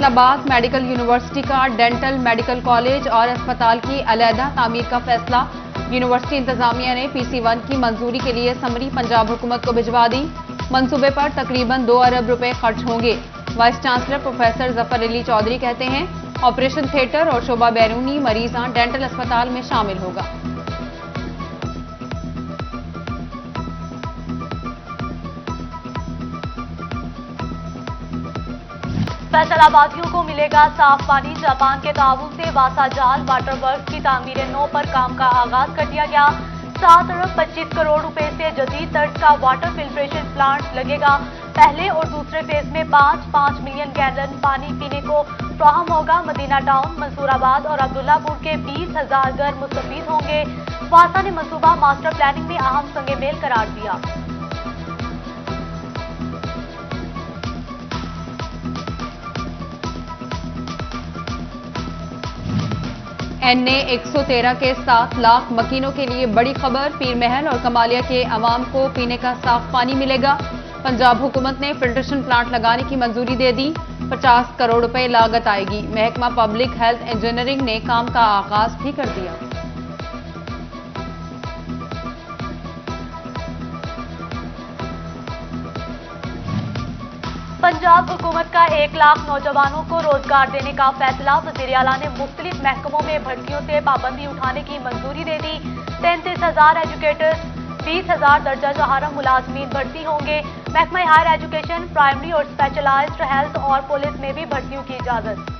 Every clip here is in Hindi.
फैसलाबाद मेडिकल यूनिवर्सिटी का डेंटल मेडिकल कॉलेज और अस्पताल की अलहदा तामीर का फैसला। यूनिवर्सिटी इंतजामिया ने PC1 की मंजूरी के लिए समरी पंजाब हुकूमत को भिजवा दी। मंसूबे पर तकरीबन 2 अरब रुपए खर्च होंगे। Vice chancellor professor Zafar Ali Chaudhary कहते हैं, ऑपरेशन थिएटर और शोबा बैरूनी मरीजा डेंटल अस्पताल में शामिल होगा। फैसलाबादियों को मिलेगा साफ पानी। जापान के ताउन से वासा जाल वाटर वर्क की तामीर 9 पर काम का आगाज कर दिया गया। 7 अरब 25 करोड़ रुपए से जदीद तर्ज का वाटर फिल्ट्रेशन प्लांट लगेगा। पहले और दूसरे फेज में 5 मिलियन गैलन पानी पीने को फराहम होगा। मदीना टाउन, मंसूराबाद और अब्दुल्लापुर के 20,000 घर मुस्तफीद होंगे। वासा ने मंसूबा मास्टर प्लानिंग में अहम संग मेल करार दिया। NA 113 के 7 लाख मकीनों के लिए बड़ी खबर। पीर महल और कमालिया के अवाम को पीने का साफ पानी मिलेगा। पंजाब हुकूमत ने फिल्ट्रेशन प्लांट लगाने की मंजूरी दे दी। 50 करोड़ रुपए लागत आएगी। महकमा पब्लिक हेल्थ इंजीनियरिंग ने काम का आगाज भी कर दिया। पंजाब हुकूमत का 1 लाख नौजवानों को रोजगार देने का फैसला। वज़ीर आला ने मुख्तलिफ महकमों में भर्तियों से पाबंदी उठाने की मंजूरी दे दी। 33,000 एजुकेटर्स, 20,000 दर्जा चहारम मुलाजमीन भर्ती होंगे। महकमा हायर एजुकेशन, प्राइमरी और स्पेशलाइज्ड हेल्थ और पुलिस में भी भर्तियों की इजाजत।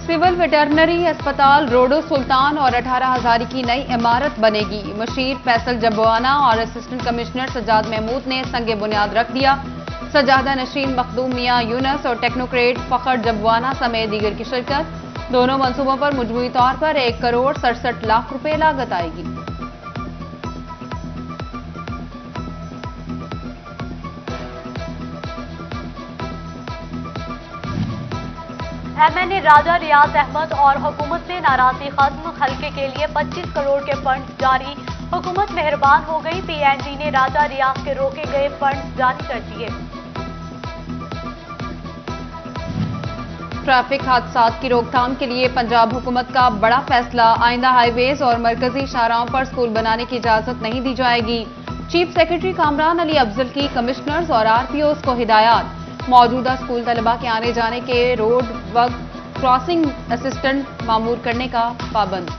सिविल वेटरनरी अस्पताल रोडो सुल्तान और 18 हजारी की नई इमारत बनेगी। मुशीर फैसल जब्बाना और असिस्टेंट कमिश्नर सजाद महमूद ने संगे बुनियाद रख दिया। सजादा नशीन मखदूम मियां यूनस और टेक्नोक्रेट फखर जब्बाना समेत दीगर की शिरकत। दोनों मंसूबों पर मजमूई तौर पर 1 करोड़ 67 लाख रुपए लागत आएगी। MNA राजा रियाज अहमद और हुकूमत से नाराजगी खत्म। हल्के के लिए 25 करोड़ के फंड जारी। हुकूमत मेहरबान हो गई। PNG ने राजा रियाज के रोके गए फंड जारी कर दिए। ट्रैफिक हादसात की रोकथाम के लिए पंजाब हुकूमत का बड़ा फैसला। आइंदा हाईवेज और मरकजी शाहराहों पर स्कूल बनाने की इजाजत नहीं दी जाएगी। चीफ सेक्रेटरी कामरान अली अफजल की कमिश्नर्स और RPOs को हिदायत। मौजूदा स्कूल तलबा के आने जाने के रोड वक्त क्रॉसिंग असिस्टेंट मामूर करने का पाबंद।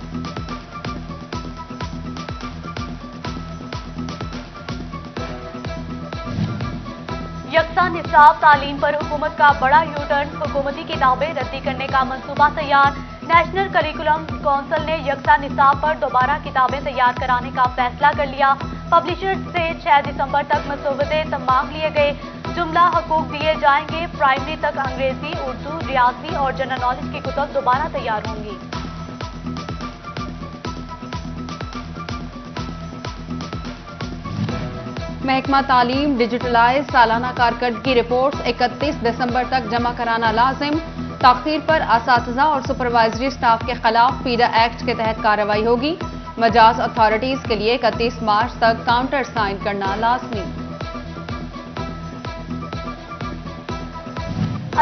यकसा निसाब तालीम पर हुकूमत का बड़ा यूटर्न। हुकूमती किताबें रद्दी करने का मंसूबा तैयार। नेशनल करिकुलम काउंसिल ने यकसा निसाब पर दोबारा किताबें तैयार कराने का फैसला कर लिया। पब्लिशर्स से 6 दिसंबर तक मसौदे मांग लिए गए। जुमला हकूक दिए जाएंगे। प्राइमरी तक अंग्रेजी, उर्दू, रियाजी और जनरल नॉलेज की कुतुब दोबारा तैयार होंगी। महकमा तालीम डिजिटलाइज सालाना कारकर्दगी रिपोर्ट्स 31 दिसंबर तक जमा कराना लाजिम। ताखीर पर असातिज़ा और सुपरवाइजरी स्टाफ के खिलाफ पीडा एक्ट के तहत कार्रवाई होगी। मजाज अथॉरिटीज के लिए 31 मार्च तक काउंटर साइन करना लाजमी।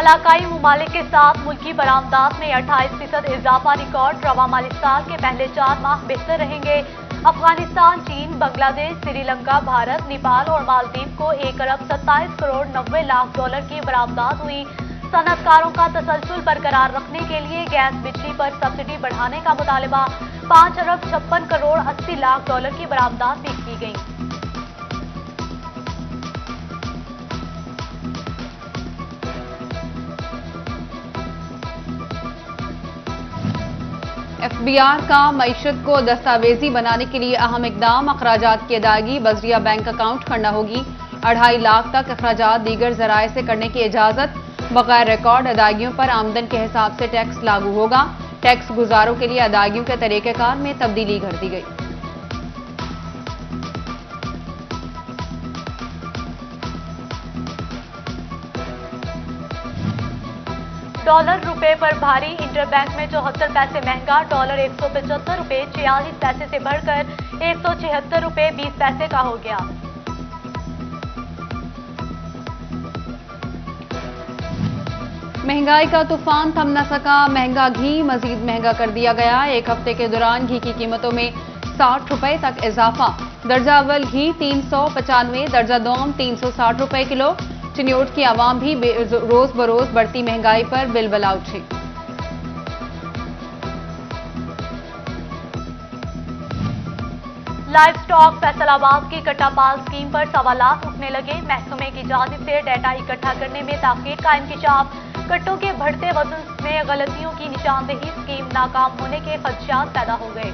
इलाकाई ममालिक के साथ मुल्की बरामदात में 28% इजाफा रिकॉर्ड। रवा माली साल के पहले 4 माह बेहतर रहेंगे। अफगानिस्तान, चीन, बांग्लादेश, श्रीलंका, भारत, नेपाल और मालदीव को 1 अरब 27 करोड़ 90 लाख डॉलर की बरामदात हुई। सनअतकारों का तसलसल बरकरार रखने के लिए गैस बिजली पर सब्सिडी बढ़ाने का मुतालबा। 5 अरब 56 करोड़ 80 लाख डॉलर की बरामदात भी की गई। FBR का मईशत को दस्तावेजी बनाने के लिए अहम इकदाम। अखराजात की अदायगी बजरिया बैंक अकाउंट करना होगी। 2.5 लाख तक अखराजात दीगर जराए से करने की इजाजत। बगैर रिकॉर्ड अदायगियों पर आमदन के हिसाब से टैक्स लागू होगा। टैक्स गुजारों के लिए अदायगियों के तरीक़ेकार में तब्दीली कर दी गई। डॉलर रुपए पर भारी, इंटरबैंक में 74 पैसे महंगा, डॉलर 175 रुपए 46 पैसे से बढ़कर 176 रुपए 20 पैसे का हो गया। महंगाई का तूफान थम न सका, महंगा घी मजीद महंगा कर दिया गया। एक हफ्ते के दौरान घी की कीमतों में 60 रुपए तक इजाफा। दर्जा अव्वल घी 395, दर्जा दोम 360 रुपए किलो। चिन्योट की आवाम भी रोज बरोज बढ़ती महंगाई पर बिलबला उठी। लाइव स्टॉक फैसलाबाद की कट्टापाल स्कीम पर सवालात उठने लगे। महकमे की जानिब से डेटा इकट्ठा करने में ताखीर का इंकशाफ, कट्टों के बढ़ते वजन में गलतियों की निशानदेही, स्कीम नाकाम होने के खदशात पैदा हो गए।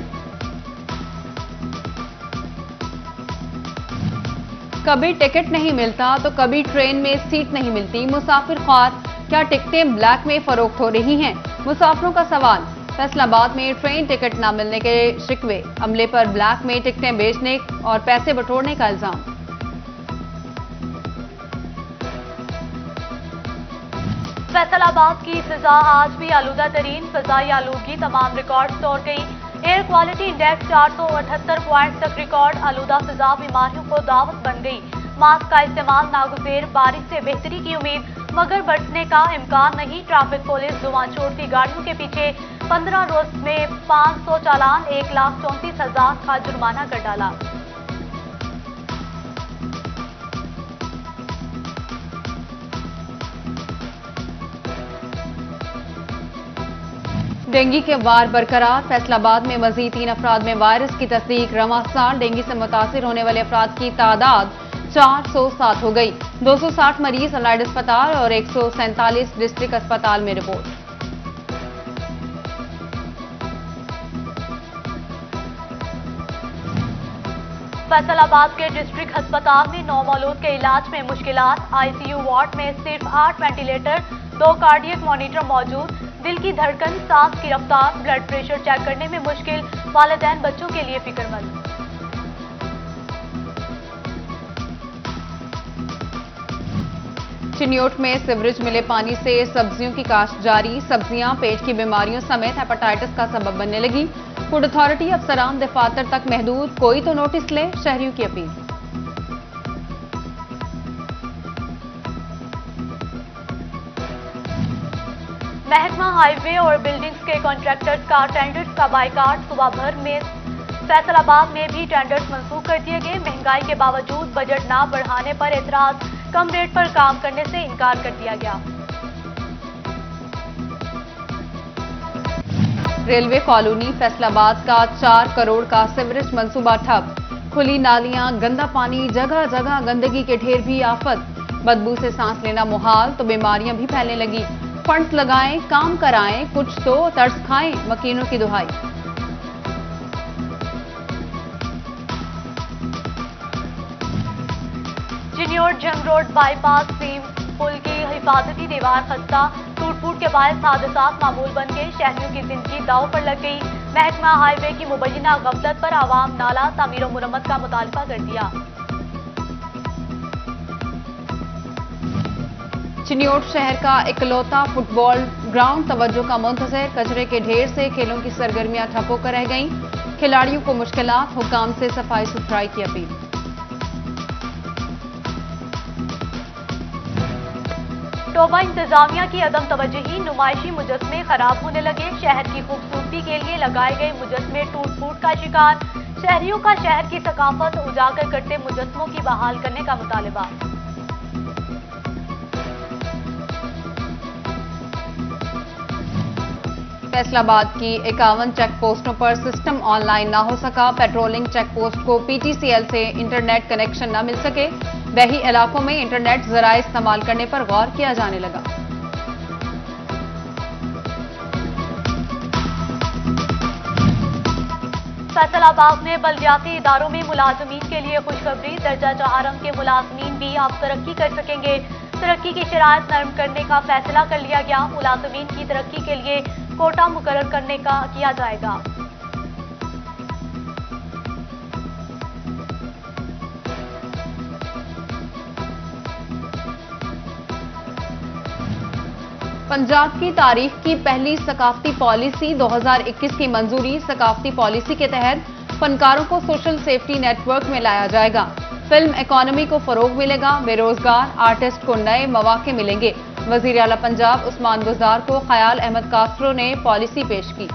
कभी टिकट नहीं मिलता तो कभी ट्रेन में सीट नहीं मिलती। मुसाफिर ख्वार, क्या टिकटें ब्लैक में फरोख्त हो रही हैं? मुसाफिरों का सवाल। फैसलाबाद में ट्रेन टिकट न मिलने के शिकवे, अमले पर ब्लैक में टिकटें बेचने और पैसे बटोरने का इल्जाम। फैसलाबाद की फिजा आज भी आलूदा तरीन, फिजाई आलूगी तमाम रिकॉर्ड तोड़ गई। एयर क्वालिटी इंडेक्स 478 पॉइंट तक रिकॉर्ड। आलूदा फिजा बीमारियों को दावत बन गई। मास्क का इस्तेमाल नागुज़ेर, बारिश से बेहतरी की उम्मीद मगर बरसने का इम्कान नहीं। ट्रैफिक पुलिस धुआं छोड़ती गाड़ियों के पीछे 15 रोज में 500 चालान, 1,34,000 का जुर्माना कर डाला। डेंगू के वार बरकरार। फैसलाबाद में मजीद 3 अफराद में वायरस की तस्दीक। रवां साल डेंगू से मुतासिर होने वाले अफराद की तादाद 407 हो गई। 260 मरीज अलाइड अस्पताल और 147 डिस्ट्रिक्ट अस्पताल में रिपोर्ट। फैसलाबाद के डिस्ट्रिक्ट अस्पताल में नौमौलूद के इलाज में मुश्किलात। आईसीयू वार्ड में सिर्फ 8 वेंटिलेटर, 2 कार्डियक मॉनिटर मौजूद। दिल की धड़कन, सांस की रफ्तार, ब्लड प्रेशर चेक करने में मुश्किल। वालिदैन बच्चों के लिए फिक्रमंद। चिन्योट में सीवरेज मिले पानी से सब्जियों की काश्त जारी। सब्जियां पेट की बीमारियों समेत हेपेटाइटिस का सबब बनने लगी। फूड अथॉरिटी अफसरान दफातर तक महदूद, कोई तो नोटिस ले, शहरियों की अपील। महकमा हाईवे और बिल्डिंग्स के कॉन्ट्रैक्टर्स का टेंडर्स का बाइकाट। सुबह भर में फैसलाबाद में भी टेंडर्स मंसूख कर दिए गए। महंगाई के बावजूद बजट ना बढ़ाने पर एतराज, कम रेट पर काम करने से इनकार कर दिया गया। रेलवे कॉलोनी फैसलाबाद का 4 करोड़ का सीवरेज मंसूबा ठप। खुली नालियां, गंदा पानी, जगह जगह गंदगी के ढेर भी आफत। बदबू से सांस लेना मुहाल तो बीमारियां भी फैलने लगी। फंड्स लगाएं, काम कराएं, कुछ तो तर्स खाएं, मकीनों की दुहाई। चिन्योट जंग रोड बाईपास सीम पुल की हिफाजती दीवार खस्ता, टूट फूट के बायस हादसात मामूल बन गए। शहरियों की जिंदगी दांव पर लग गई। महकमा हाईवे की मुबैना गफलत पर आवाम नाला तामीर और मुरम्मत का मुतालबा कर दिया। चिन्योट शहर का इकलौता फुटबॉल ग्राउंड तवज्जो का मुंतज़िर। कचरे के ढेर से खेलों की सरगर्मियां ठप होकर रह गईं। खिलाड़ियों को मुश्किलात, हुकाम से सफाई सुथराई की अपील। टोबा इंतजामिया की अदम तवज्जुही, नुमाइशी मुजस्मे खराब होने लगे। शहर की खूबसूरती के लिए लगाए गए मुजस्मे टूट फूट का शिकार। शहरियों का शहर की सकाफत उजागर करते मुजस्मों की बहाल करने का मुतालबा। फैसलाबाद की 51 चेक पोस्टों पर सिस्टम ऑनलाइन ना हो सका। पेट्रोलिंग चेक पोस्ट को पीटीसीएल से इंटरनेट कनेक्शन न मिल सके। वही इलाकों में इंटरनेट जराए इस्तेमाल करने पर गौर किया जाने लगा। फैसलाबाद में बल्दियाती इदारों में मुलाजमीन के लिए खुशखबरी। दर्जा 4 के मुलाजमीन भी अब तरक्की कर सकेंगे। तरक्की की शराइत नरम करने का फैसला कर लिया गया। मुलाजमीन की तरक्की के लिए कोटा मुकर्रर करने का किया जाएगा। पंजाब की तारीख की पहली सकाफती पॉलिसी 2021 की मंजूरी। सकाफती पॉलिसी के तहत फनकारों को सोशल सेफ्टी नेटवर्क में लाया जाएगा। फिल्म इकोनॉमी को फरोग मिलेगा। बेरोजगार आर्टिस्ट को नए मौके मिलेंगे। वजीर आला पंजाब उस्मान गुजार को ख्याल अहमद कास्ट्रो ने पॉलिसी पेश की।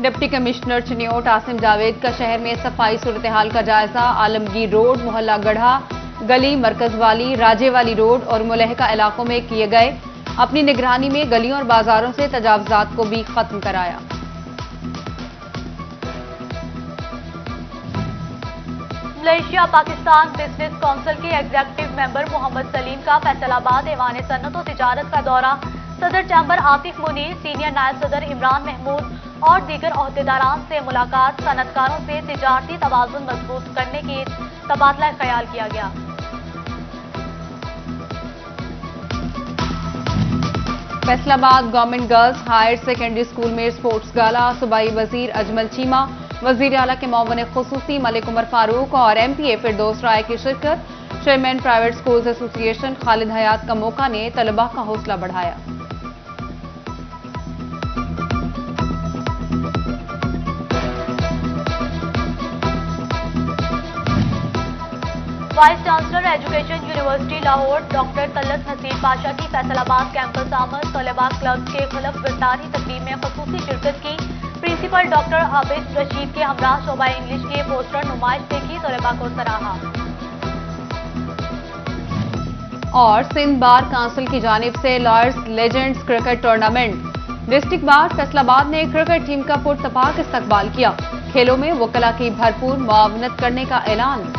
डिप्टी कमिश्नर चिन्योट आसिम जावेद का शहर में सफाई सूरत हाल का जायजा। आलमगीर रोड, मोहल्ला गढ़ा गली, मरकज वाली, राजे वाली रोड और मुलहका इलाकों में किए गए। अपनी निगरानी में गलियों और बाजारों से तजावुजात को भी खत्म कराया। मलेशिया पाकिस्तान बिजनेस काउंसिल के एग्जीक्यूटिव मेंबर मोहम्मद सलीम का फैसलाबाद ऐवान सन्नत और तिजारत का दौरा। सदर चैम्बर आतिफ मुनीर, सीनियर नायब सदर इमरान महमूद और दीगर अहदेदारान से मुलाकात। सनतकारों से तिजारती तवाज़ुन मजबूत करने की तबादला ख्याल किया गया। Faisalabad government girls higher secondary school में स्पोर्ट्स गाला। सूबाई वजीर अजमल चीमा, वजीर आला के मुआविन खुसूसी मलिक उमर फारूक और MPA फिरदौस राय की शिरकत। Chairman private schools association Khalid Hayat का मौका ने तलबा का हौसला बढ़ाया। Vice chancellor education university Lahore doctor Talat Naseer Pasha की फैसलाबाद कैंपस आमद। तलबा क्लब के खिलाफ गिरफ्तारी तकरीब में खसूसी शिरकत की। प्रिंसिपल डॉक्टर आबिद रशीद के हमरा शोबा इंग्लिश के पोस्टर नुमाइश देखी। तलबा को सराहा। और सिंध बार काउंसिल की जानिब से lawyers legends cricket tournament. District bar Faisalabad ने क्रिकेट टीम का पुरतपाक इस्तकबाल किया। खेलों में वकला की भरपूर मुआवनत करने का ऐलान।